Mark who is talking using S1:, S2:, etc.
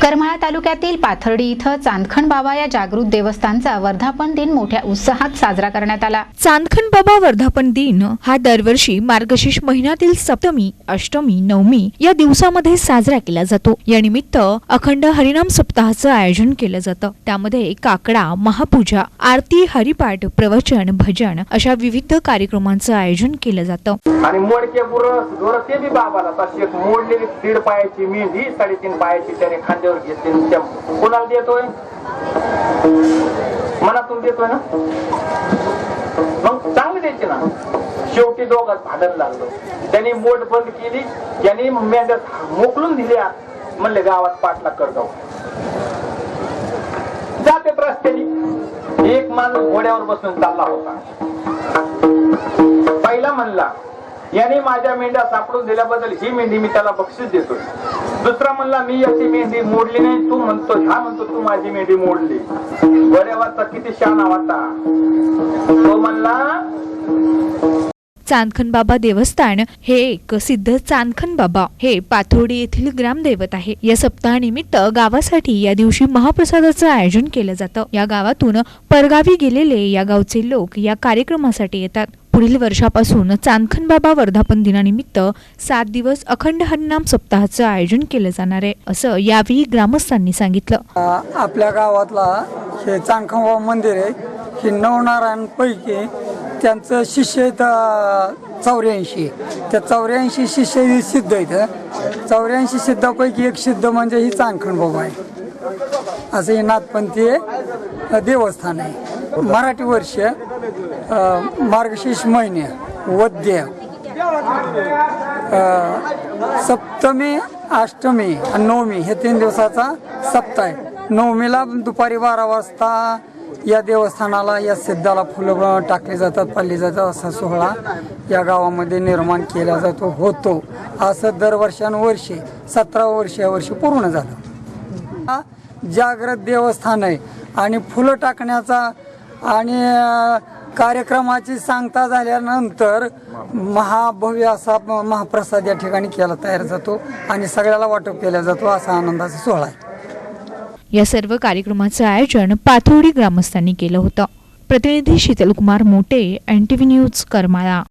S1: करमाळा तालुक्यातील पाथर्डी इथं चांदखण बाबा या जागृत देवस्थानचा वर्धापन दिन मोठ्या उत्साहात साजरा करण्यात आला।
S2: चांदखण बाबा वर्धापन दिन हा दरवर्षी मार्गशीर्ष महिन्यातील सप्तमी, अष्टमी, नवमी या दिवसामध्ये साजरा केला जातो। या निमित्त अखंड हरिनाम सप्ताहाचं आयोजन केलं जातं। त्यामध्ये काकडा, महापूजा, आरती, हरिपाठ, प्रवचन, भजन अशा विविध कार्यक्रमांचं आयोजन केलं जातं।
S3: आणि मोडके बुरस ते बी बाबाला तशी एक मोडलेली 1.5 पायाची मेंढी 3.5 पायाची त्याने खांद्यावर घेतली। कोणाला देतोय? मनातून देतोय ना, मग चांगली द्यायची ना। शेवटी दोघात भांडण लागलो, त्यांनी मोड बंद केली, यांनी मेंढ्या मोकलून दिल्या, म्हणले गावात पाठला कर जाऊ। जाते रस्त्याने एक माणूस घोड्यावर बसून चालला होता। पहिला म्हणला, याने माझ्या मेंढ्या सापडून दिल्याबद्दल ही मेंढी मी त्याला बक्षीस देतोय। दुसरा म्हणला, मी याची मेंढी मोडली नाही, तू म्हणतो हा म्हणतो तू माझी मेंढी मोडली। घोड्यावरचा किती शहाणा होता तो म्हणला।
S2: चांदखण बाबा देवस्थान हे एक सिद्ध चांदखण बाबा हे पाथर्डी येथील ग्रामदैवत आहे। या सप्ताहानिमित्त गावासाठी या दिवशी महाप्रसादाचं आयोजन केलं जातं। या गावातून परगावी गेलेले या गावचे लोक या कार्यक्रमासाठी येतात। पुढील वर्षापासून चांदखण बाबा वर्धापन दिनानिमित्त 7 दिवस अखंड हरिनाम सप्ताहाचं आयोजन केलं जाणार आहे, असं यावेळी ग्रामस्थांनी सांगितलं।
S4: आपल्या गावातला हे चांदखण बाबा मंदिर आहे, हे नवनारायणपैकी त्यांचं शिष्य 84। त्या 84 शिष्य सिद्ध आहेत। 84 सिद्धापैकी एक सिद्ध म्हणजे ही चांदखण बाबा आहे। असं हे नाथपंथी देवस्थान आहे। मराठी वर्ष मार्गशीर्ष महिने वद्य सप्तमी, अष्टमी आणि नवमी हे 3 दिवसाचा सप्ताह आहे। नवमीला दुपारी 12 वाजता या देवस्थानाला या सिद्धाला फुलं टाकली जातात, पाळली जातात। असा सोहळा या गावामध्ये निर्माण केला जातो होतो। असं दरवर्षानुवर्षी 17 वर्ष या वर्षी पूर्ण झालं। जागृत देवस्थान आहे आणि फुलं टाकण्याचा आणि कार्यक्रमाची सांगता झाल्यानंतर महाभव्य असा महाप्रसाद या ठिकाणी केला तयार जातो आणि सगळ्याला वाटप केला जातो। असा आनंदाचा सोहळा आहे।
S2: या सर्व कार्यक्रमाचं आयोजन पाथर्डी ग्रामस्थांनी केलं होतं। प्रतिनिधी शीतलकुमार मोटे, NTV न्यूज, करमाळा।